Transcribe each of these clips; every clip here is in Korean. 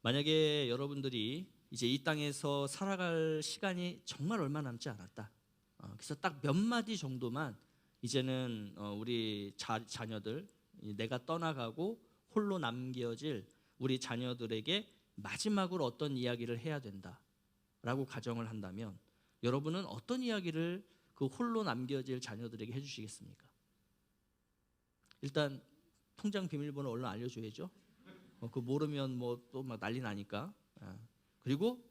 만약에 여러분들이 이제 이 땅에서 살아갈 시간이 정말 얼마 남지 않았다. 그래서 딱 몇 마디 정도만 이제는 우리 자녀들, 내가 떠나가고 홀로 남겨질 우리 자녀들에게 마지막으로 어떤 이야기를 해야 된다라고 가정을 한다면 여러분은 어떤 이야기를 그 홀로 남겨질 자녀들에게 해주시겠습니까? 일단 통장 비밀번호 얼른 알려줘야죠. 그 모르면 뭐 또 막 난리 나니까. 그리고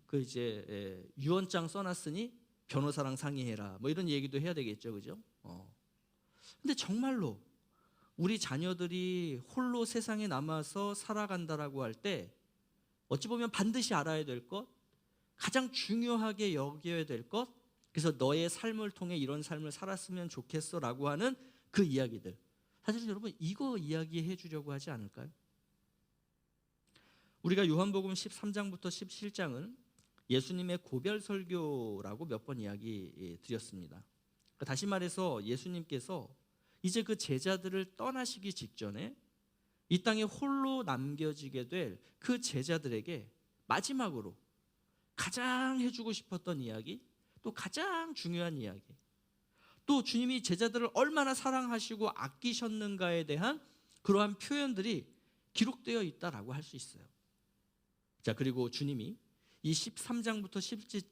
그 이제 유언장 써놨으니 변호사랑 상의해라. 뭐 이런 얘기도 해야 되겠죠, 그죠? 근데 정말로 우리 자녀들이 홀로 세상에 남아서 살아간다라고 할 때 어찌 보면 반드시 알아야 될 것, 가장 중요하게 여겨야 될 것, 그래서 너의 삶을 통해 이런 삶을 살았으면 좋겠어라고 하는 그 이야기들. 사실 여러분 이거 이야기해 주려고 하지 않을까요? 우리가 요한복음 13장부터 17장은 예수님의 고별 설교라고 몇 번 이야기 드렸습니다. 다시 말해서 예수님께서 이제 그 제자들을 떠나시기 직전에 이 땅에 홀로 남겨지게 될 그 제자들에게 마지막으로 가장 해주고 싶었던 이야기, 또 가장 중요한 이야기, 또 주님이 제자들을 얼마나 사랑하시고 아끼셨는가에 대한 그러한 표현들이 기록되어 있다라고 할 수 있어요. 자, 그리고 주님이 이 13장부터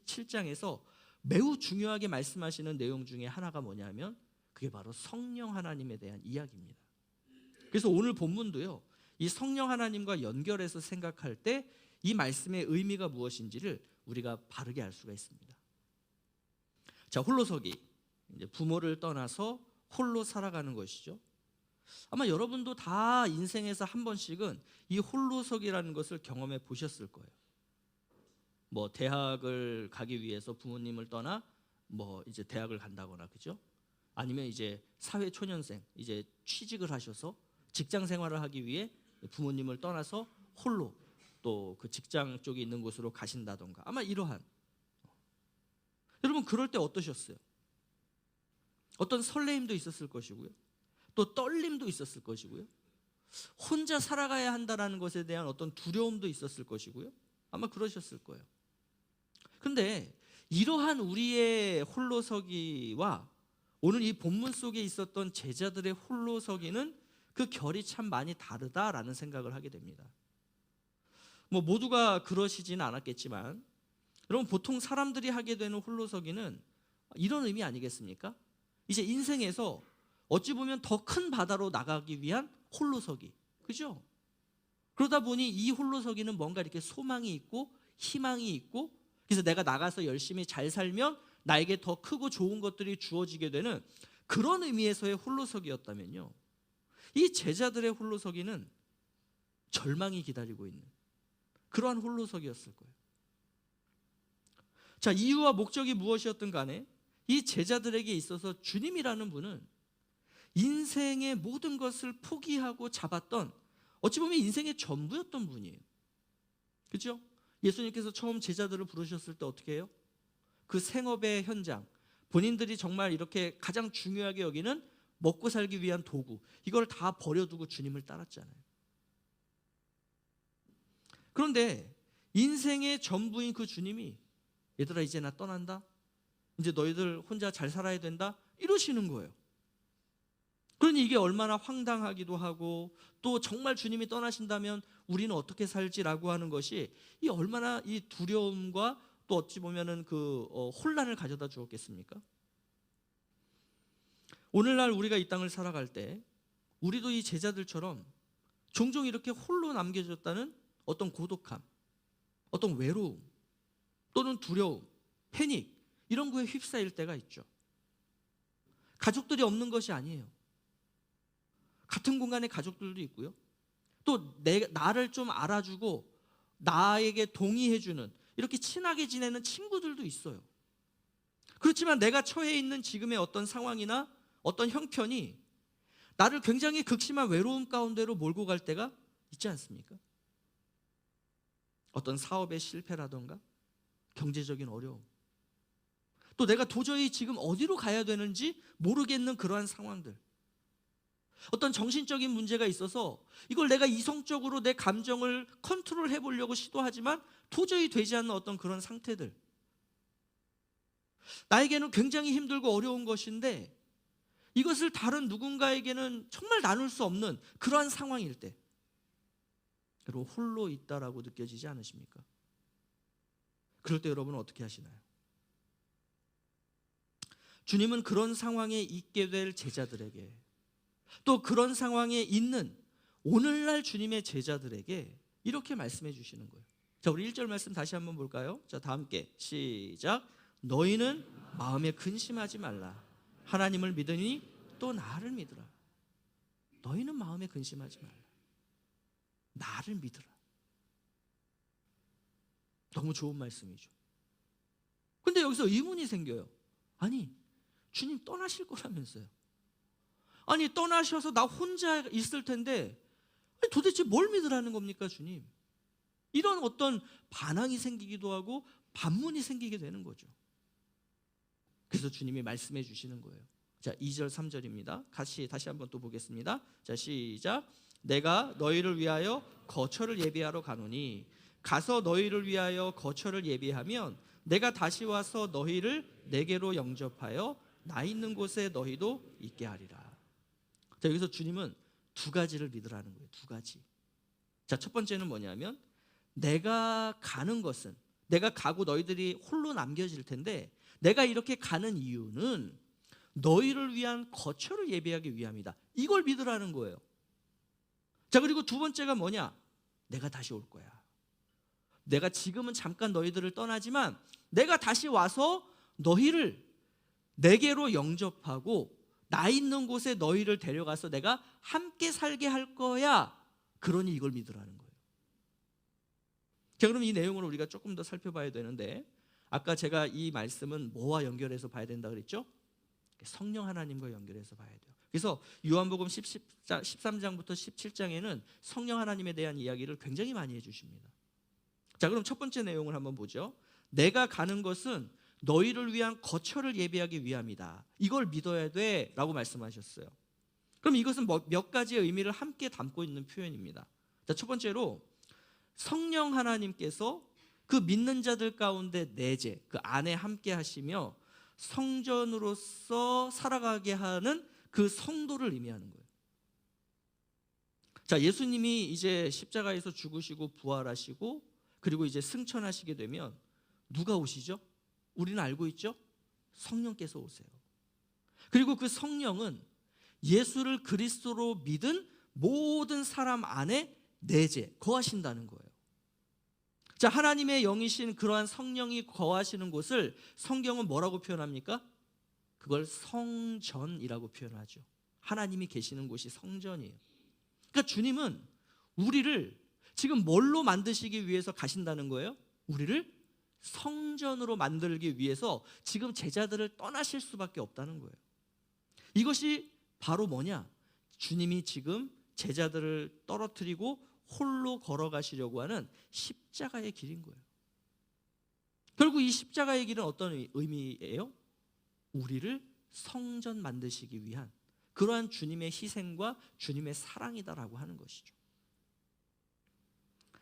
17장에서 매우 중요하게 말씀하시는 내용 중에 하나가 뭐냐면 그게 바로 성령 하나님에 대한 이야기입니다. 그래서 오늘 본문도요, 이 성령 하나님과 연결해서 생각할 때 이 말씀의 의미가 무엇인지를 우리가 바르게 알 수가 있습니다. 자, 홀로서기, 이제 부모를 떠나서 홀로 살아가는 것이죠. 아마 여러분도 다 인생에서 한 번씩은 이 홀로서기라는 것을 경험해 보셨을 거예요. 뭐 대학을 가기 위해서 부모님을 떠나 뭐 이제 대학을 간다거나, 그죠? 아니면 이제 사회 초년생, 이제 취직을 하셔서 직장 생활을 하기 위해 부모님을 떠나서 홀로 또 그 직장 쪽에 있는 곳으로 가신다던가, 아마 이러한. 여러분 그럴 때 어떠셨어요? 어떤 설레임도 있었을 것이고요, 또 떨림도 있었을 것이고요, 혼자 살아가야 한다는 것에 대한 어떤 두려움도 있었을 것이고요, 아마 그러셨을 거예요. 근데 이러한 우리의 홀로서기와 오늘 이 본문 속에 있었던 제자들의 홀로서기는 그 결이 참 많이 다르다라는 생각을 하게 됩니다. 뭐 모두가 그러시지는 않았겠지만 여러분 보통 사람들이 하게 되는 홀로서기는 이런 의미 아니겠습니까? 이제 인생에서 어찌 보면 더 큰 바다로 나가기 위한 홀로서기, 그죠? 그러다 보니 이 홀로서기는 뭔가 이렇게 소망이 있고 희망이 있고, 그래서 내가 나가서 열심히 잘 살면 나에게 더 크고 좋은 것들이 주어지게 되는 그런 의미에서의 홀로서기였다면요, 이 제자들의 홀로서기는 절망이 기다리고 있는 그러한 홀로서기였을 거예요. 자, 이유와 목적이 무엇이었든 간에 이 제자들에게 있어서 주님이라는 분은 인생의 모든 것을 포기하고 잡았던, 어찌 보면 인생의 전부였던 분이에요. 그렇죠? 예수님께서 처음 제자들을 부르셨을 때 어떻게 해요? 그 생업의 현장, 본인들이 정말 이렇게 가장 중요하게 여기는 먹고 살기 위한 도구, 이걸 다 버려두고 주님을 따랐잖아요. 그런데 인생의 전부인 그 주님이 얘들아 이제 나 떠난다, 이제 너희들 혼자 잘 살아야 된다, 이러시는 거예요. 그러니 이게 얼마나 황당하기도 하고, 또 정말 주님이 떠나신다면 우리는 어떻게 살지라고 하는 것이 이 얼마나 이 두려움과 또 어찌 보면은 그 혼란을 가져다 주었겠습니까? 오늘날 우리가 이 땅을 살아갈 때 우리도 이 제자들처럼 종종 이렇게 홀로 남겨졌다는 어떤 고독함, 어떤 외로움, 또는 두려움, 패닉, 이런 거에 휩싸일 때가 있죠. 가족들이 없는 것이 아니에요. 같은 공간에 가족들도 있고요, 또 나를 좀 알아주고 나에게 동의해주는, 이렇게 친하게 지내는 친구들도 있어요. 그렇지만 내가 처해 있는 지금의 어떤 상황이나 어떤 형편이 나를 굉장히 극심한 외로움 가운데로 몰고 갈 때가 있지 않습니까? 어떤 사업의 실패라던가 경제적인 어려움, 또 내가 도저히 지금 어디로 가야 되는지 모르겠는 그러한 상황들, 어떤 정신적인 문제가 있어서 이걸 내가 이성적으로 내 감정을 컨트롤 해보려고 시도하지만 도저히 되지 않는 어떤 그런 상태들, 나에게는 굉장히 힘들고 어려운 것인데 이것을 다른 누군가에게는 정말 나눌 수 없는 그러한 상황일 때, 여러분 홀로 있다라고 느껴지지 않으십니까? 그럴 때 여러분은 어떻게 하시나요? 주님은 그런 상황에 있게 될 제자들에게, 또 그런 상황에 있는 오늘날 주님의 제자들에게 이렇게 말씀해 주시는 거예요. 자, 우리 1절 말씀 다시 한번 볼까요? 자, 다 함께 시작. 너희는 마음에 근심하지 말라. 하나님을 믿으니 또 나를 믿으라. 너희는 마음에 근심하지 말라. 나를 믿으라. 너무 좋은 말씀이죠. 근데 여기서 의문이 생겨요. 아니, 주님 떠나실 거라면서요. 아니, 떠나셔서 나 혼자 있을 텐데 도대체 뭘 믿으라는 겁니까, 주님? 이런 어떤 반항이 생기기도 하고 반문이 생기게 되는 거죠. 그래서 주님이 말씀해 주시는 거예요. 자, 2절 3절입니다. 다시 한번 또 보겠습니다. 자, 시작. 내가 너희를 위하여 거처를 예비하러 가노니 가서 너희를 위하여 거처를 예비하면 내가 다시 와서 너희를 내게로 영접하여 나 있는 곳에 너희도 있게 하리라. 자, 여기서 주님은 두 가지를 믿으라는 거예요. 두 가지. 자, 첫 번째는 뭐냐면 내가 가는 것은, 내가 가고 너희들이 홀로 남겨질 텐데 내가 이렇게 가는 이유는 너희를 위한 거처를 예비하기 위함이다. 이걸 믿으라는 거예요. 자, 그리고 두 번째가 뭐냐? 내가 다시 올 거야. 내가 지금은 잠깐 너희들을 떠나지만 내가 다시 와서 너희를 내게로 영접하고 나 있는 곳에 너희를 데려가서 내가 함께 살게 할 거야. 그러니 이걸 믿으라는 거예요. 자, 그럼 이 내용을 우리가 조금 더 살펴봐야 되는데, 아까 제가 이 말씀은 뭐와 연결해서 봐야 된다 그랬죠? 성령 하나님과 연결해서 봐야 돼요. 그래서 요한복음 13장부터 17장에는 성령 하나님에 대한 이야기를 굉장히 많이 해주십니다. 자, 그럼 첫 번째 내용을 한번 보죠. 내가 가는 것은 너희를 위한 거처를 예비하기 위함이다. 이걸 믿어야 돼 라고 말씀하셨어요. 그럼 이것은 몇 가지의 의미를 함께 담고 있는 표현입니다. 자, 첫 번째로 성령 하나님께서 그 믿는 자들 가운데 내재, 그 안에 함께 하시며 성전으로서 살아가게 하는 그 성도를 의미하는 거예요. 자, 예수님이 이제 십자가에서 죽으시고 부활하시고 그리고 이제 승천하시게 되면 누가 오시죠? 우리는 알고 있죠? 성령께서 오세요. 그리고 그 성령은 예수를 그리스도로 믿은 모든 사람 안에 내재, 거하신다는 거예요. 자, 하나님의 영이신 그러한 성령이 거하시는 곳을 성경은 뭐라고 표현합니까? 그걸 성전이라고 표현하죠. 하나님이 계시는 곳이 성전이에요. 그러니까 주님은 우리를 지금 뭘로 만드시기 위해서 가신다는 거예요? 우리를 성전으로 만들기 위해서 지금 제자들을 떠나실 수밖에 없다는 거예요. 이것이 바로 뭐냐? 주님이 지금 제자들을 떨어뜨리고 홀로 걸어가시려고 하는 십자가의 길인 거예요. 결국 이 십자가의 길은 어떤 의미예요? 우리를 성전 만드시기 위한 그러한 주님의 희생과 주님의 사랑이다라고 하는 것이죠.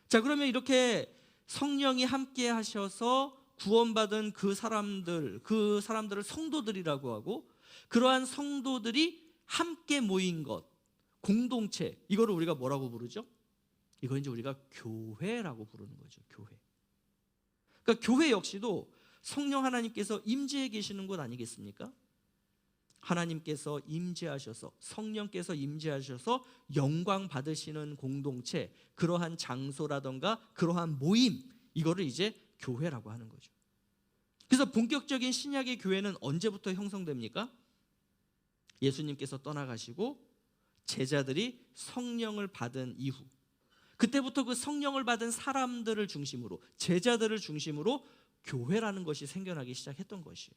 자, 그러면 이렇게 성령이 함께 하셔서 구원받은 그 사람들을 성도들이라고 하고, 그러한 성도들이 함께 모인 것, 공동체, 이거를 우리가 뭐라고 부르죠? 이거 이제 우리가 교회라고 부르는 거죠. 교회. 그러니까 교회 역시도 성령 하나님께서 임재해 계시는 곳 아니겠습니까? 하나님께서 임재하셔서, 성령께서 임재하셔서 영광 받으시는 공동체, 그러한 장소라던가 그러한 모임, 이거를 이제 교회라고 하는 거죠. 그래서 본격적인 신약의 교회는 언제부터 형성됩니까? 예수님께서 떠나가시고 제자들이 성령을 받은 이후, 그때부터 그 성령을 받은 사람들을 중심으로, 제자들을 중심으로 교회라는 것이 생겨나기 시작했던 것이에요.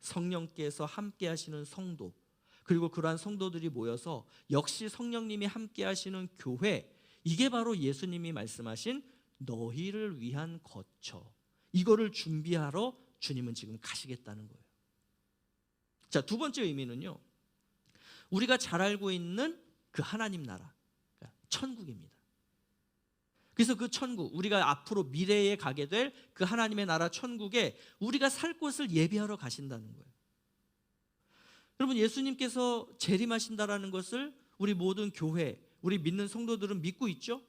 성령께서 함께 하시는 성도, 그리고 그러한 성도들이 모여서 역시 성령님이 함께 하시는 교회, 이게 바로 예수님이 말씀하신 너희를 위한 거처, 이거를 준비하러 주님은 지금 가시겠다는 거예요. 자, 두 번째 의미는요, 우리가 잘 알고 있는 그 하나님 나라, 그러니까 천국입니다. 그래서 그 천국, 우리가 앞으로 미래에 가게 될 그 하나님의 나라 천국에 우리가 살 곳을 예비하러 가신다는 거예요. 여러분, 예수님께서 재림하신다라는 것을 우리 모든 교회, 우리 믿는 성도들은 믿고 있죠?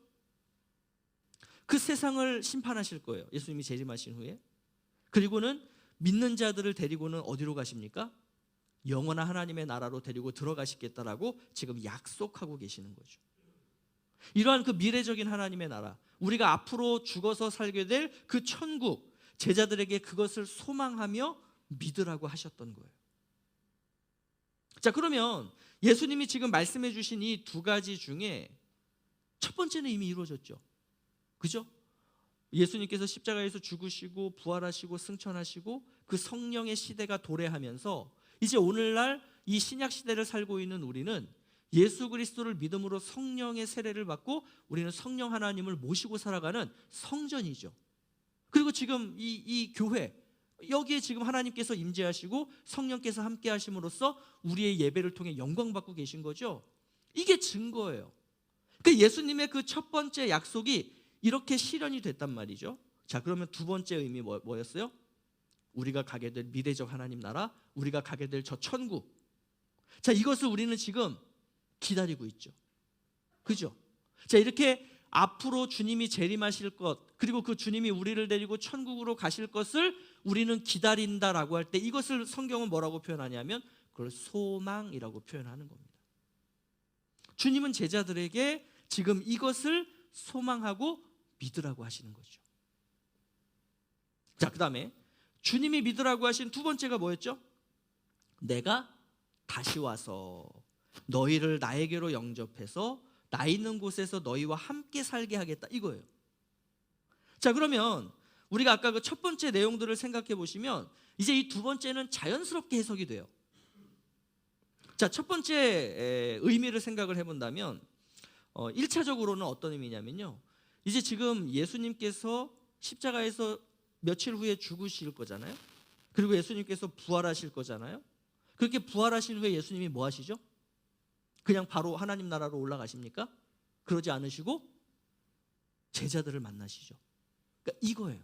그 세상을 심판하실 거예요, 예수님이 재림하신 후에. 그리고는 믿는 자들을 데리고는 어디로 가십니까? 영원한 하나님의 나라로 데리고 들어가시겠다라고 지금 약속하고 계시는 거죠. 이러한 그 미래적인 하나님의 나라, 우리가 앞으로 죽어서 살게 될 그 천국, 제자들에게 그것을 소망하며 믿으라고 하셨던 거예요. 자, 그러면 예수님이 지금 말씀해 주신 이 두 가지 중에 첫 번째는 이미 이루어졌죠. 그죠? 예수님께서 십자가에서 죽으시고 부활하시고 승천하시고 그 성령의 시대가 도래하면서 이제 오늘날 이 신약 시대를 살고 있는 우리는 예수 그리스도를 믿음으로 성령의 세례를 받고 우리는 성령 하나님을 모시고 살아가는 성전이죠. 그리고 지금 이 교회, 여기에 지금 하나님께서 임재하시고 성령께서 함께 하심으로써 우리의 예배를 통해 영광 받고 계신 거죠. 이게 증거예요. 그 예수님의 그 첫 번째 약속이 이렇게 실현이 됐단 말이죠. 자, 그러면 두 번째 의미 뭐였어요? 우리가 가게 될 미래적 하나님 나라, 우리가 가게 될 저 천국. 자, 이것을 우리는 지금 기다리고 있죠. 그죠? 자, 이렇게 앞으로 주님이 재림하실 것, 그리고 그 주님이 우리를 데리고 천국으로 가실 것을 우리는 기다린다라고 할 때 이것을 성경은 뭐라고 표현하냐면 그걸 소망이라고 표현하는 겁니다. 주님은 제자들에게 지금 이것을 소망하고 믿으라고 하시는 거죠. 자, 그 다음에 주님이 믿으라고 하신 두 번째가 뭐였죠? 내가 다시 와서 너희를 나에게로 영접해서 나 있는 곳에서 너희와 함께 살게 하겠다, 이거예요. 자, 그러면 우리가 아까 그 첫 번째 내용들을 생각해 보시면 이제 이 두 번째는 자연스럽게 해석이 돼요. 자, 첫 번째 의미를 생각을 해본다면 1차적으로는 어떤 의미냐면요, 이제 지금 예수님께서 십자가에서 며칠 후에 죽으실 거잖아요. 그리고 예수님께서 부활하실 거잖아요. 그렇게 부활하신 후에 예수님이 뭐 하시죠? 그냥 바로 하나님 나라로 올라가십니까? 그러지 않으시고 제자들을 만나시죠. 그러니까 이거예요.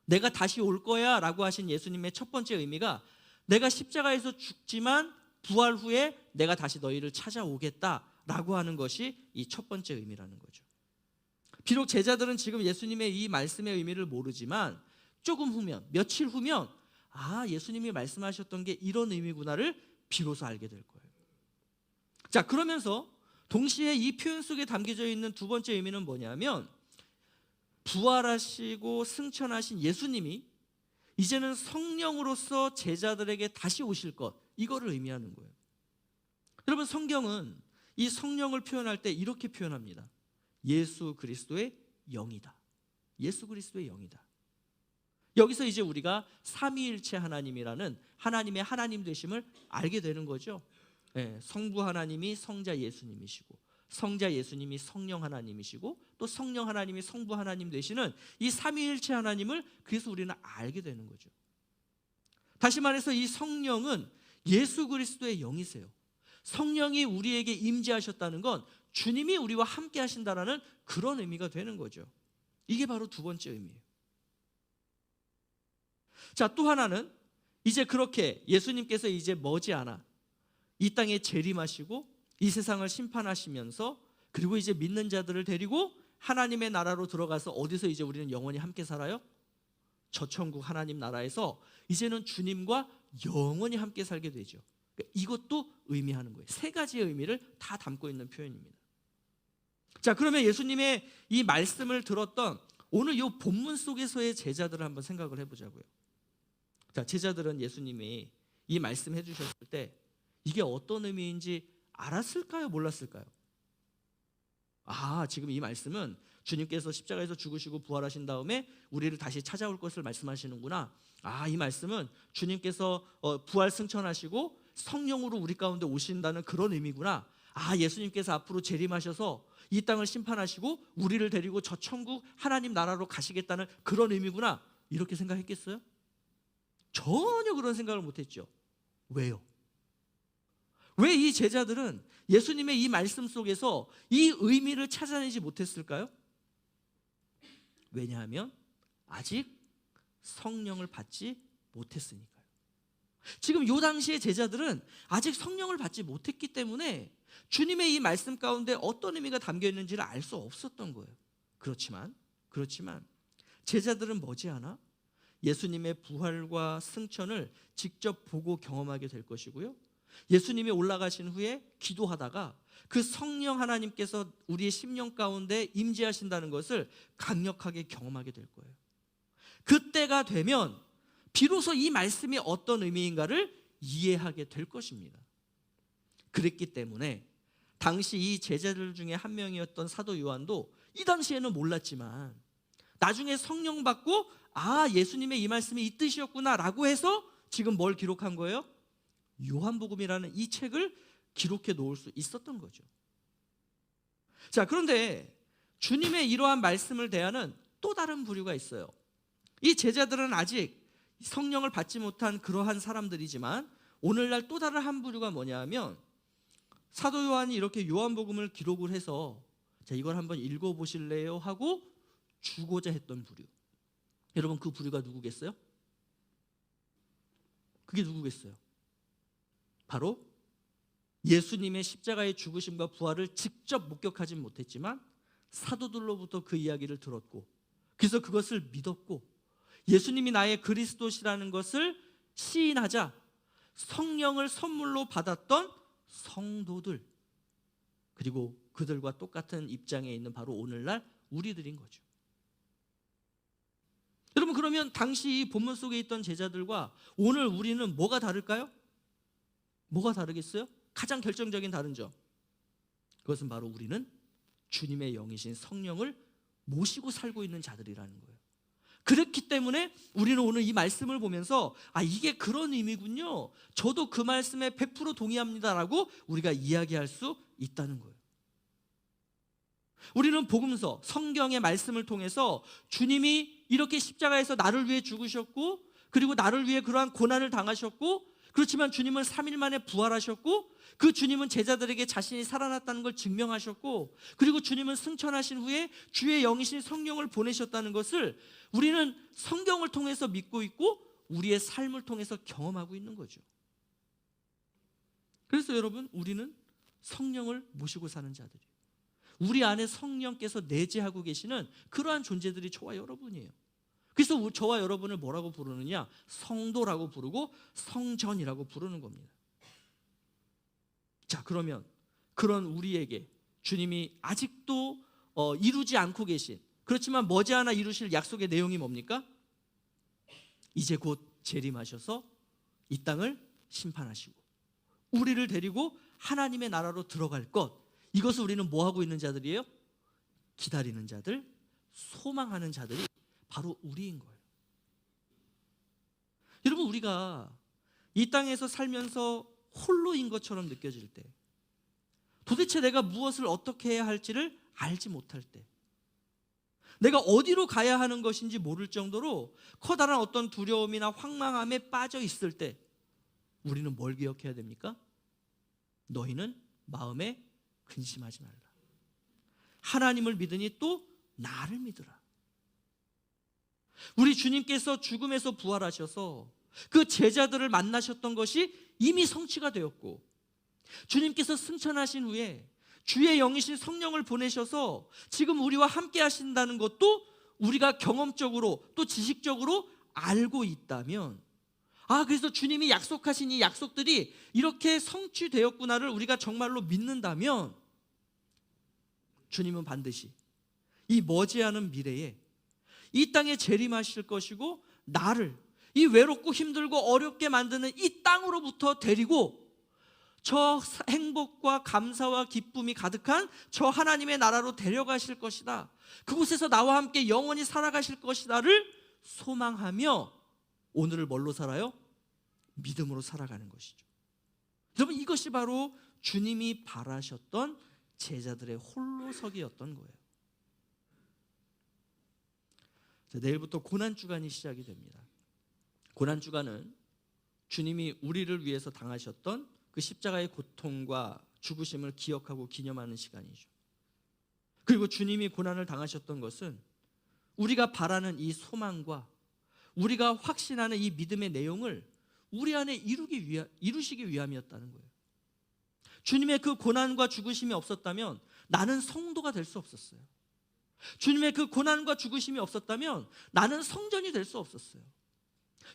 내가 다시 올 거야 라고 하신 예수님의 첫 번째 의미가 내가 십자가에서 죽지만 부활 후에 내가 다시 너희를 찾아오겠다라고 하는 것이 이 첫 번째 의미라는 거죠. 비록 제자들은 지금 예수님의 이 말씀의 의미를 모르지만 조금 후면, 며칠 후면 아, 예수님이 말씀하셨던 게 이런 의미구나를 비로소 알게 될 거예요. 자, 그러면서 동시에 이 표현 속에 담겨져 있는 두 번째 의미는 뭐냐면 부활하시고 승천하신 예수님이 이제는 성령으로서 제자들에게 다시 오실 것, 이거를 의미하는 거예요. 여러분, 성경은 이 성령을 표현할 때 이렇게 표현합니다. 예수 그리스도의 영이다. 예수 그리스도의 영이다. 여기서 이제 우리가 삼위일체 하나님이라는 하나님의 하나님 되심을 알게 되는 거죠. 네, 성부 하나님이 성자 예수님이시고 성자 예수님이 성령 하나님이시고 또 성령 하나님이 성부 하나님 되시는 이 삼위일체 하나님을 그래서 우리는 알게 되는 거죠. 다시 말해서 이 성령은 예수 그리스도의 영이세요. 성령이 우리에게 임재하셨다는 건 주님이 우리와 함께 하신다라는 그런 의미가 되는 거죠. 이게 바로 두 번째 의미예요. 자, 또 하나는 이제 그렇게 예수님께서 이제 머지않아 이 땅에 재림하시고 이 세상을 심판하시면서 그리고 이제 믿는 자들을 데리고 하나님의 나라로 들어가서 어디서 이제 우리는 영원히 함께 살아요? 저 천국 하나님 나라에서 이제는 주님과 영원히 함께 살게 되죠. 그러니까 이것도 의미하는 거예요. 세 가지의 의미를 다 담고 있는 표현입니다. 자, 그러면 예수님의 이 말씀을 들었던 오늘 이 본문 속에서의 제자들을 한번 생각을 해보자고요. 자, 제자들은 예수님이 이 말씀 해주셨을 때 이게 어떤 의미인지 알았을까요? 몰랐을까요? 아, 지금 이 말씀은 주님께서 십자가에서 죽으시고 부활하신 다음에 우리를 다시 찾아올 것을 말씀하시는구나. 아, 이 말씀은 주님께서 부활 승천하시고 성령으로 우리 가운데 오신다는 그런 의미구나. 아, 예수님께서 앞으로 재림하셔서 이 땅을 심판하시고 우리를 데리고 저 천국 하나님 나라로 가시겠다는 그런 의미구나. 이렇게 생각했겠어요? 전혀 그런 생각을 못했죠. 왜요? 왜 이 제자들은 예수님의 이 말씀 속에서 이 의미를 찾아내지 못했을까요? 왜냐하면 아직 성령을 받지 못했으니까요. 지금 이 당시의 제자들은 아직 성령을 받지 못했기 때문에 주님의 이 말씀 가운데 어떤 의미가 담겨 있는지를 알 수 없었던 거예요. 그렇지만 제자들은 머지않아 예수님의 부활과 승천을 직접 보고 경험하게 될 것이고요, 예수님이 올라가신 후에 기도하다가 그 성령 하나님께서 우리의 심령 가운데 임재하신다는 것을 강력하게 경험하게 될 거예요. 그때가 되면 비로소 이 말씀이 어떤 의미인가를 이해하게 될 것입니다. 그랬기 때문에 당시 이 제자들 중에 한 명이었던 사도 요한도 이 당시에는 몰랐지만 나중에 성령 받고 예수님의 이 말씀이 이 뜻이었구나 라고 해서 지금 뭘 기록한 거예요? 요한복음이라는 이 책을 기록해 놓을 수 있었던 거죠. 자, 그런데 주님의 이러한 말씀을 대하는 또 다른 부류가 있어요. 이 제자들은 아직 성령을 받지 못한 그러한 사람들이지만 오늘날 또 다른 한 부류가 뭐냐 하면 사도 요한이 이렇게 요한복음을 기록을 해서 자, 이걸 한번 읽어보실래요? 하고 주고자 했던 부류. 여러분, 그 부류가 누구겠어요? 그게 누구겠어요? 바로 예수님의 십자가의 죽으심과 부활을 직접 목격하진 못했지만 사도들로부터 그 이야기를 들었고 그래서 그것을 믿었고 예수님이 나의 그리스도시라는 것을 시인하자 성령을 선물로 받았던 성도들, 그리고 그들과 똑같은 입장에 있는 바로 오늘날 우리들인 거죠. 여러분, 그러면 당시 이 본문 속에 있던 제자들과 오늘 우리는 뭐가 다를까요? 뭐가 다르겠어요? 가장 결정적인 다른 점, 그것은 바로 우리는 주님의 영이신 성령을 모시고 살고 있는 자들이라는 거예요. 그렇기 때문에 우리는 오늘 이 말씀을 보면서 이게 그런 의미군요, 저도 그 말씀에 100% 동의합니다라고 우리가 이야기할 수 있다는 거예요. 우리는 복음서, 성경의 말씀을 통해서 주님이 이렇게 십자가에서 나를 위해 죽으셨고 그리고 나를 위해 그러한 고난을 당하셨고 그렇지만 주님은 3일 만에 부활하셨고 그 주님은 제자들에게 자신이 살아났다는 걸 증명하셨고 그리고 주님은 승천하신 후에 주의 영이신 성령을 보내셨다는 것을 우리는 성경을 통해서 믿고 있고 우리의 삶을 통해서 경험하고 있는 거죠. 그래서 여러분, 우리는 성령을 모시고 사는 자들이에요. 우리 안에 성령께서 내재하고 계시는 그러한 존재들이 저와 여러분이에요. 그래서 저와 여러분을 뭐라고 부르느냐? 성도라고 부르고 성전이라고 부르는 겁니다. 자, 그러면 그런 우리에게 주님이 아직도 이루지 않고 계신, 그렇지만 머지않아 이루실 약속의 내용이 뭡니까? 이제 곧 재림하셔서 이 땅을 심판하시고 우리를 데리고 하나님의 나라로 들어갈 것, 이것을 우리는 뭐하고 있는 자들이에요? 기다리는 자들, 소망하는 자들이 바로 우리인 거예요. 여러분, 우리가 이 땅에서 살면서 홀로인 것처럼 느껴질 때, 도대체 내가 무엇을 어떻게 해야 할지를 알지 못할 때, 내가 어디로 가야 하는 것인지 모를 정도로 커다란 어떤 두려움이나 황망함에 빠져 있을 때 우리는 뭘 기억해야 됩니까? 너희는 마음에 근심하지 말라. 하나님을 믿으니 또 나를 믿으라. 우리 주님께서 죽음에서 부활하셔서 그 제자들을 만나셨던 것이 이미 성취가 되었고 주님께서 승천하신 후에 주의 영이신 성령을 보내셔서 지금 우리와 함께 하신다는 것도 우리가 경험적으로 또 지식적으로 알고 있다면, 그래서 주님이 약속하신 이 약속들이 이렇게 성취되었구나를 우리가 정말로 믿는다면 주님은 반드시 이 머지않은 미래에 이 땅에 재림하실 것이고 나를 이 외롭고 힘들고 어렵게 만드는 이 땅으로부터 데리고 저 행복과 감사와 기쁨이 가득한 저 하나님의 나라로 데려가실 것이다, 그곳에서 나와 함께 영원히 살아가실 것이다를 소망하며 오늘을 뭘로 살아요? 믿음으로 살아가는 것이죠. 여러분, 이것이 바로 주님이 바라셨던 제자들의 홀로서기였던 거예요. 자, 내일부터 고난주간이 시작이 됩니다. 고난주간은 주님이 우리를 위해서 당하셨던 그 십자가의 고통과 죽으심을 기억하고 기념하는 시간이죠. 그리고 주님이 고난을 당하셨던 것은 우리가 바라는 이 소망과 우리가 확신하는 이 믿음의 내용을 우리 안에 이루시기 위함이었다는 거예요. 주님의 그 고난과 죽으심이 없었다면 나는 성도가 될 수 없었어요. 주님의 그 고난과 죽으심이 없었다면 나는 성전이 될 수 없었어요.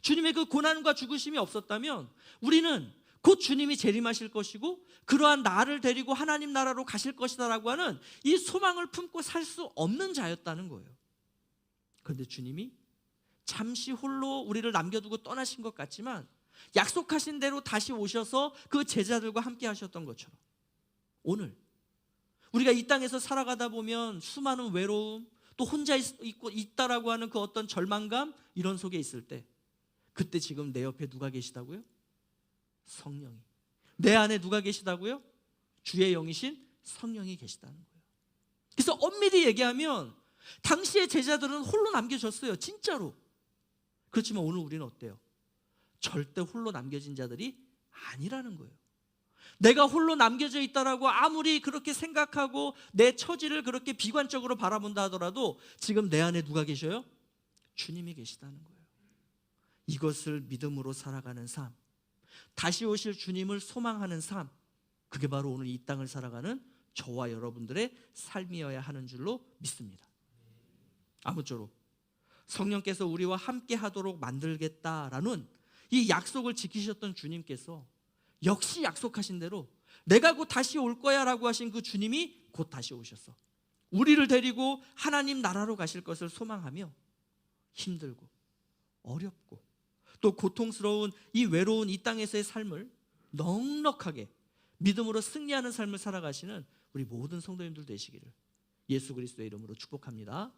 주님의 그 고난과 죽으심이 없었다면 우리는 곧 주님이 재림하실 것이고 그러한 나를 데리고 하나님 나라로 가실 것이다라고 하는 이 소망을 품고 살 수 없는 자였다는 거예요. 그런데 주님이 잠시 홀로 우리를 남겨두고 떠나신 것 같지만 약속하신 대로 다시 오셔서 그 제자들과 함께 하셨던 것처럼 오늘 우리가 이 땅에서 살아가다 보면 수많은 외로움, 또 혼자 있다라고 하는 그 어떤 절망감 이런 속에 있을 때 그때 지금 내 옆에 누가 계시다고요? 성령이. 내 안에 누가 계시다고요? 주의 영이신 성령이 계시다는 거예요. 그래서 엄밀히 얘기하면 당시의 제자들은 홀로 남겨졌어요. 진짜로. 그렇지만 오늘 우리는 어때요? 절대 홀로 남겨진 자들이 아니라는 거예요. 내가 홀로 남겨져 있다라고 아무리 그렇게 생각하고 내 처지를 그렇게 비관적으로 바라본다 하더라도 지금 내 안에 누가 계셔요? 주님이 계시다는 거예요. 이것을 믿음으로 살아가는 삶, 다시 오실 주님을 소망하는 삶, 그게 바로 오늘 이 땅을 살아가는 저와 여러분들의 삶이어야 하는 줄로 믿습니다. 아무쪼록 성령께서 우리와 함께 하도록 만들겠다라는 이 약속을 지키셨던 주님께서 역시 약속하신 대로 내가 곧 다시 올 거야 라고 하신 그 주님이 곧 다시 오셔서 우리를 데리고 하나님 나라로 가실 것을 소망하며 힘들고 어렵고 또 고통스러운 이 외로운 이 땅에서의 삶을 넉넉하게 믿음으로 승리하는 삶을 살아가시는 우리 모든 성도님들 되시기를 예수 그리스도의 이름으로 축복합니다.